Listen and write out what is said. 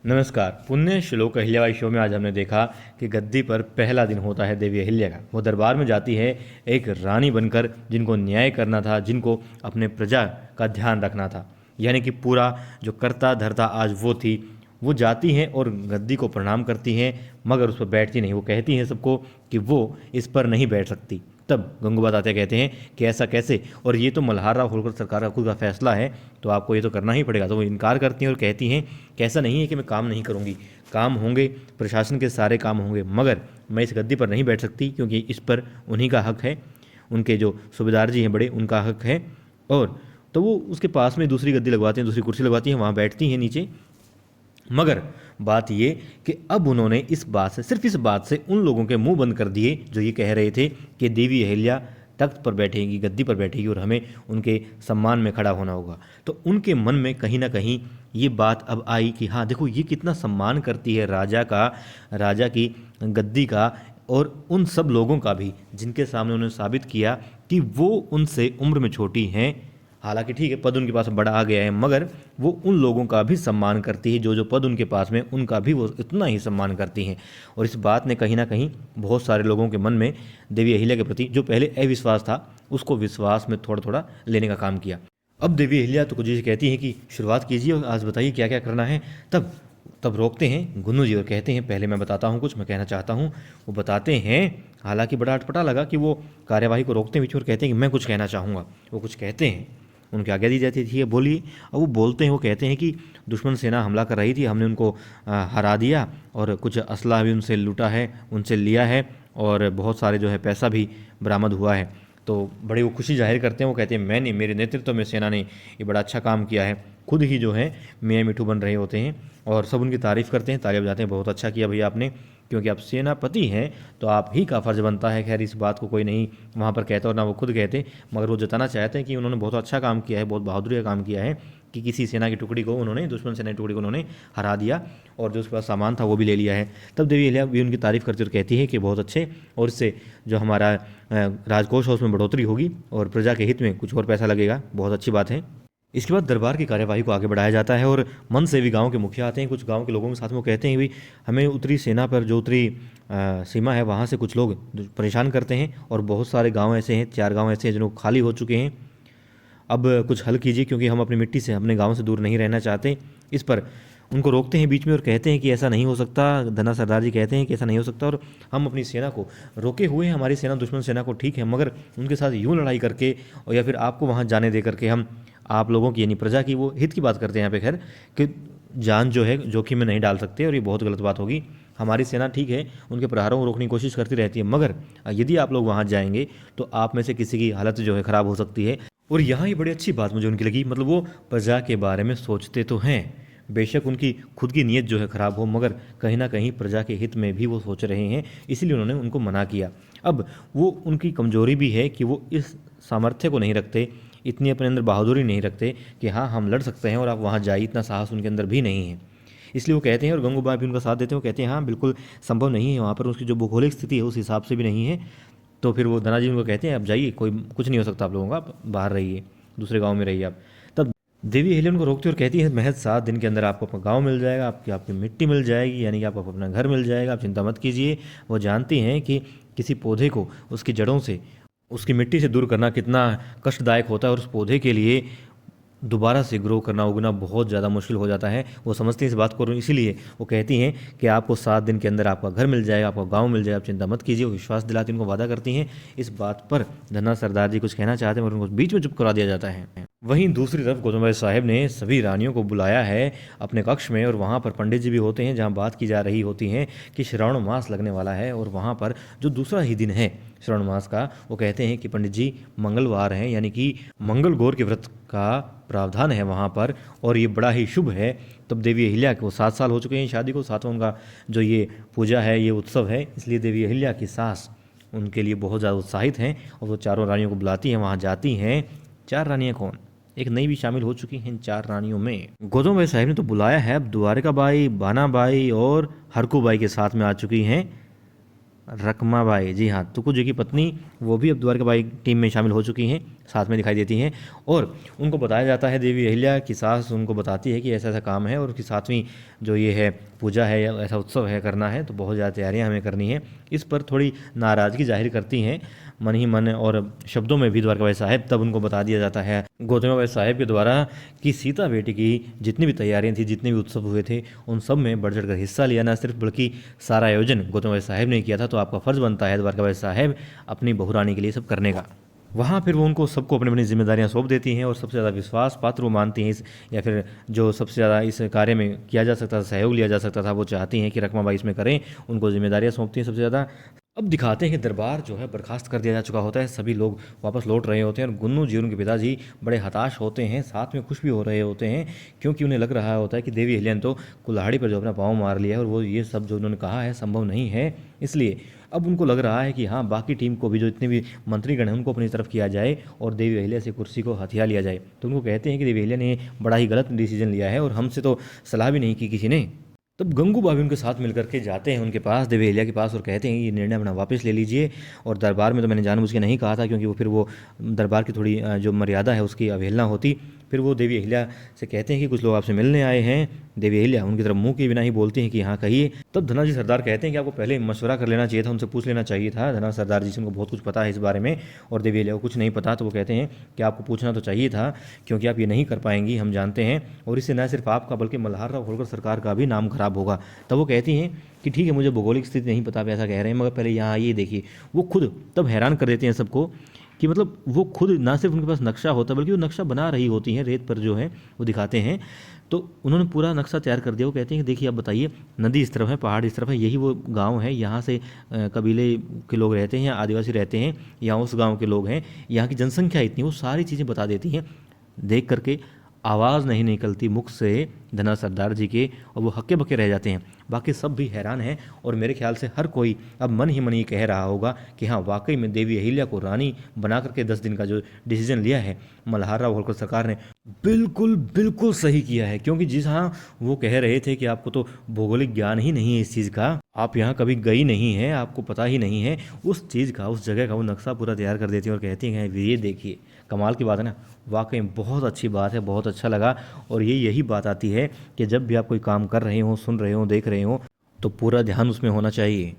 नमस्कार। पुण्य श्लोक अहिल्याबाई शो में आज हमने देखा कि गद्दी पर पहला दिन होता है देवी अहिल्या का। वो दरबार में जाती है एक रानी बनकर, जिनको न्याय करना था, जिनको अपने प्रजा का ध्यान रखना था, यानी कि पूरा जो कर्ता धर्ता आज वो थी। वो जाती हैं और गद्दी को प्रणाम करती हैं, मगर उस पर बैठती नहीं। वो कहती हैं सबको कि वो इस पर नहीं बैठ सकती। तब गंगूबाई तात्या कहते हैं कि ऐसा कैसे, और ये तो मल्हार राव होलकर सरकार का खुद का फैसला है, तो आपको ये तो करना ही पड़ेगा। तो वो इनकार करती हैं और कहती हैं कि ऐसा नहीं है कि मैं काम नहीं करूँगी, काम होंगे, प्रशासन के सारे काम होंगे, मगर मैं इस गद्दी पर नहीं बैठ सकती, क्योंकि इस पर उन्हीं का हक है, उनके जो सूबेदार जी हैं बड़े, उनका हक है। और तो वो उसके पास में दूसरी गद्दी लगवाते हैं, दूसरी कुर्सी लगवाती हैं, वहाँ बैठती हैं नीचे। मगर बात ये कि अब उन्होंने इस बात से, सिर्फ इस बात से उन लोगों के मुंह बंद कर दिए जो ये कह रहे थे कि देवी अहिल्या तख्त पर बैठेगी, गद्दी पर बैठेगी और हमें उनके सम्मान में खड़ा होना होगा। तो उनके मन में कहीं ना कहीं ये बात अब आई कि हाँ देखो, ये कितना सम्मान करती है राजा का, राजा की गद्दी का, और उन सब लोगों का भी जिनके सामने उन्होंने साबित किया कि वो उनसे उम्र में छोटी हैं। हालांकि ठीक है, पद उनके पास बड़ा आ गया है, मगर वो उन लोगों का भी सम्मान करती है, जो जो पद उनके पास में, उनका भी वो इतना ही सम्मान करती हैं। और इस बात ने कहीं ना कहीं बहुत सारे लोगों के मन में देवी अहिल्या के प्रति जो पहले अविश्वास था, उसको विश्वास में थोड़ा थोड़ा लेने का काम किया। अब देवी अहिल्या तो कुछ कहती हैं कि शुरुआत कीजिए और आज बताइए क्या क्या करना है। तब तब रोकते हैं गुन्नू जी और कहते हैं पहले मैं बताता हूँ, कुछ मैं कहना चाहता हूँ। वो बताते हैं, हालांकि बड़ा अटपटा लगा कि वो कार्यवाही को रोकते हैं बीच में और कहते हैं कि मैं कुछ कहना चाहूँगा। वो कुछ कहते हैं, उनकी आज्ञा दी जाती थी, बोलिए। और वो बोलते हैं, वो कहते हैं कि दुश्मन सेना हमला कर रही थी, हमने उनको हरा दिया और कुछ असला भी उनसे लूटा है, उनसे लिया है, और बहुत सारे जो है पैसा भी बरामद हुआ है। तो बड़े वो खुशी जाहिर करते हैं। वो कहते हैं मैंने, मेरे नेतृत्व में सेना ने ये बड़ा अच्छा काम किया है। खुद ही जो है मियाँ मिठू बन रहे होते हैं और सब उनकी तारीफ़ करते हैं, तालियां बजाते हैं, बहुत अच्छा किया भैया आपने, क्योंकि आप सेनापति हैं तो आप ही का फ़र्ज़ बनता है। खैर इस बात को कोई नहीं वहाँ पर कहता और ना वो खुद कहते, मगर वो जताना चाहते हैं कि उन्होंने बहुत अच्छा काम किया है, बहुत बहादुरी का काम किया है कि किसी सेना की टुकड़ी को उन्होंने, दुश्मन सेना की टुकड़ी को उन्होंने हरा दिया और जो उसके पास सामान था वो भी ले लिया है। तब देवी अहिल्या भी उनकी तारीफ़ करती और कहती है कि बहुत अच्छे, और इससे जो हमारा राजकोष है उसमें बढ़ोतरी होगी और प्रजा के हित में कुछ और पैसा लगेगा, बहुत अच्छी बात है। इसके बाद दरबार की कार्यवाही को आगे बढ़ाया जाता है और मन सेवी गांव के मुखिया आते हैं, कुछ गांव के लोगों के साथ में। वो कहते हैं भाई हमें उत्तरी सेना पर जो उत्तरी सीमा है वहाँ से कुछ लोग परेशान करते हैं और बहुत सारे गांव ऐसे हैं, 4 गांव ऐसे हैं जो खाली हो चुके हैं। अब कुछ हल कीजिए, क्योंकि हम अपनी मिट्टी से, अपने गांव से दूर नहीं रहना चाहते। इस पर उनको रोकते हैं बीच में और कहते हैं कि ऐसा नहीं हो सकता। धना सरदार जी कहते हैं कि ऐसा नहीं हो सकता और हम अपनी सेना को रोके हुए हैं, हमारी सेना दुश्मन सेना को, ठीक है, मगर उनके साथ यूँ लड़ाई करके और या फिर आपको वहाँ जाने दे करके हम आप लोगों की, यानी प्रजा की, वो हित की बात करते हैं यहाँ पे, खैर, कि जान जो है जोखिम में नहीं डाल सकते और ये बहुत गलत बात होगी। हमारी सेना ठीक है उनके प्रहारों को रोकने की कोशिश करती रहती है, मगर यदि आप लोग वहाँ जाएंगे तो आप में से किसी की हालत जो है ख़राब हो सकती है। और यहाँ ये बड़ी अच्छी बात मुझे उनकी लगी, मतलब वो प्रजा के बारे में सोचते तो हैं, बेशक उनकी खुद की नीयत जो है ख़राब हो, मगर कहीं ना कहीं प्रजा के हित में भी वो सोच रहे हैं, इसीलिए उन्होंने उनको मना किया। अब वो उनकी कमजोरी भी है कि वो इस सामर्थ्य को नहीं रखते, इतनी अपने अंदर बहादुरी नहीं रखते कि हाँ हम लड़ सकते हैं और आप वहाँ जाइए, इतना साहस उनके अंदर भी नहीं है। इसलिए वो कहते हैं, और गंगूबाई भी उनका साथ देते हैं, वो कहते हैं हाँ बिल्कुल संभव नहीं है, वहाँ पर उसकी जो भौगोलिक स्थिति है उस हिसाब से भी नहीं है। तो फिर वो धनाजी उनको कहते हैं आप जाइए, कोई कुछ नहीं हो सकता आप लोगों का, आप बाहर रहिए, दूसरे गाँव में रहिए आप। तब देवी अहिल्या उनको रोकती और कहती है महज 7 दिन के अंदर आपको अपना गाँव मिल जाएगा, आपकी मिट्टी मिल जाएगी, यानी कि आपको अपना घर मिल जाएगा, आप चिंता मत कीजिए। वो जानती हैं कि किसी पौधे को उसकी जड़ों से, उसकी मिट्टी से दूर करना कितना कष्टदायक होता है और उस पौधे के लिए दोबारा से ग्रो करना, उगना बहुत ज़्यादा मुश्किल हो जाता है। वो समझती हैं इस बात को, इसीलिए वो कहती हैं कि आपको 7 दिन के अंदर आपका घर मिल जाएगा, आपका गांव मिल जाएगा, आप चिंता मत कीजिए। वो विश्वास दिलाती, उनको वादा करती हैं। इस बात पर धना सरदार जी कुछ कहना चाहते हैं और उनको बीच में चुप करा दिया जाता है। वहीं दूसरी तरफ गौतमबाई साहब ने सभी रानियों को बुलाया है अपने कक्ष में, और वहाँ पर पंडित जी भी होते हैं, जहाँ बात की जा रही होती हैं कि श्रावण मास लगने वाला है। और वहाँ पर जो दूसरा ही दिन है श्रावण मास का, वो कहते हैं कि पंडित जी मंगलवार हैं, यानी कि मंगल गौर के व्रत का प्रावधान है वहाँ पर, और ये बड़ा ही शुभ है। तब देवी अहिल्या को 7 साल हो चुके हैं शादी को, 7वां उनका जो ये पूजा है, ये उत्सव है, इसलिए देवी अहिल्या की सास उनके लिए बहुत ज़्यादा उत्साहित हैं और वो चारों रानियों को बुलाती हैं, वहाँ जाती हैं। 4 रानियाँ कौन, एक नई भी शामिल हो चुकी हैं इन 4 रानियों में। गौतमबाई साहब ने तो बुलाया है, अब द्वारिकाबाई, बानाबाई और हरकूबाई के साथ में आ चुकी हैं रकमाबाई, जी हाँ, तुकुजी की पत्नी, वो भी अब द्वारकाबाई टीम में शामिल हो चुकी हैं, साथ में दिखाई देती हैं। और उनको बताया जाता है, देवी अहिल्या की सास उनको बताती है कि ऐसा ऐसा काम है और उसकी सातवीं जो ये है पूजा है या ऐसा उत्सव है करना है, तो बहुत ज़्यादा तैयारियां हमें करनी है। इस पर थोड़ी नाराज़गी जाहिर करती हैं मन ही मन और शब्दों में भी द्वारकाबाई साहब। तब उनको बता दिया जाता है गौतमीबाई साहब के द्वारा कि सीता बेटी की जितनी भी तैयारियां थी, जितने भी उत्सव हुए थे, उन सब में बढ़ चढ़ कर हिस्सा लिया, ना सिर्फ बल्कि सारा आयोजन गौतमीबाई साहब ने किया था। तो आपका फ़र्ज़ बनता है द्वारकाबाई साहब अपनी बहुरानी के लिए सब करने का। वहाँ फिर वो उनको सबको अपनी अपनी जिम्मेदारियां सौंप देती हैं और सबसे ज़्यादा विश्वास पात्र वो मानती हैं इस, या फिर जो सबसे ज़्यादा इस कार्य में किया जा सकता था, सहयोग लिया जा सकता था, वो चाहती हैं कि रकमाबाई इसमें करें, उनको जिम्मेदारियां सौंपती हैं सबसे ज़्यादा। अब दिखाते हैं कि दरबार जो है बर्खास्त कर दिया जा चुका होता है, सभी लोग वापस लौट रहे होते हैं और गुन्नू जी उनके पिताजी बड़े हताश होते हैं, साथ में खुश भी हो रहे होते हैं, क्योंकि उन्हें लग रहा होता है कि देवी अहिल्या ने तो कुल्हाड़ी पर जो अपना पाँव मार लिया है और वो ये सब जो उन्होंने कहा है संभव नहीं है। इसलिए अब उनको लग रहा है कि हाँ, बाकी टीम को भी, जो इतने भी मंत्रीगण हैं, उनको अपनी तरफ किया जाए और देवी अहिल्या से कुर्सी को हथिया लिया जाए। तो उनको कहते हैं कि देवी अहिल्या ने बड़ा ही गलत डिसीजन लिया है और हमसे तो सलाह भी नहीं की किसी ने। तब गंगू भाभी उनके साथ मिलकर के जाते हैं उनके पास, देवी अहिल्या के पास, और कहते हैं ये निर्णय अपना वापस ले लीजिए। और दरबार में तो मैंने जानबूझ के नहीं कहा था, क्योंकि वो फिर वो दरबार की थोड़ी जो मर्यादा है उसकी अवहेलना होती। फिर वो देवी अहिल्या से कहते हैं कि कुछ लोग आपसे मिलने आए हैं। देवी अहिल्या उनकी तरफ मुंह के बिना ही बोलती हैं कि हाँ कहिए। तब धनाजी सरदार कहते हैं कि आपको पहले मशवरा कर लेना चाहिए था, उनसे पूछ लेना चाहिए था। धना सरदार जी से उनको बहुत कुछ पता है इस बारे में, और देवी अहिल्या को कुछ नहीं पता। तो वो कहते हैं कि आपको पूछना तो चाहिए था, क्योंकि आप ये नहीं कर पाएंगी, हम जानते हैं, और इससे न सिर्फ आपका बल्कि मल्हारराव होलकर सरकार का भी नाम खराब होगा। तब वो कहती हैं कि ठीक है, मुझे भौगोलिक स्थिति नहीं पता, आप ऐसा कह रहे हैं, मगर पहले यहाँ आइए देखिए। वो खुद तब हैरान कर देते हैं सबको कि मतलब वो खुद ना सिर्फ उनके पास नक्शा होता है, बल्कि वो नक्शा बना रही होती हैं, रेत पर जो है वो दिखाते हैं। तो उन्होंने पूरा नक्शा तैयार कर दिया। वो कहते हैं कि देखिए आप बताइए, नदी इस तरफ है, पहाड़ इस तरफ है, यही वो गांव है, यहाँ से कबीले के लोग रहते हैं, आदिवासी रहते हैं, यहाँ उस गांव के लोग हैं, यहाँ की जनसंख्या इतनी, वो सारी चीज़ें बता देती हैं। देख करके आवाज़ नहीं निकलती मुख से धना सरदार जी के, और वो हक्के बक्के रह जाते हैं। बाकी सब भी हैरान हैं, और मेरे ख्याल से हर कोई अब मन ही मन ये कह रहा होगा कि हाँ, वाकई में देवी अहिल्या को रानी बना करके 10 दिन का जो डिसीजन लिया है मल्हारराव होलकर सरकार ने, बिल्कुल बिल्कुल सही किया है। क्योंकि जिस हाँ वो कह रहे थे कि आपको तो भौगोलिक ज्ञान ही नहीं है इस चीज़ का, आप यहाँ कभी गई नहीं है, आपको पता ही नहीं है उस चीज़ का, उस जगह का वो नक्शा पूरा तैयार कर देती है और कहती हैं ये देखिए। कमाल की बात है ना, वाकई बहुत अच्छी बात है, बहुत अच्छा लगा। और यही बात आती है कि जब भी आप कोई काम कर रहे हो, सुन रहे हो, देख रहे हो, तो पूरा ध्यान उसमें होना चाहिए।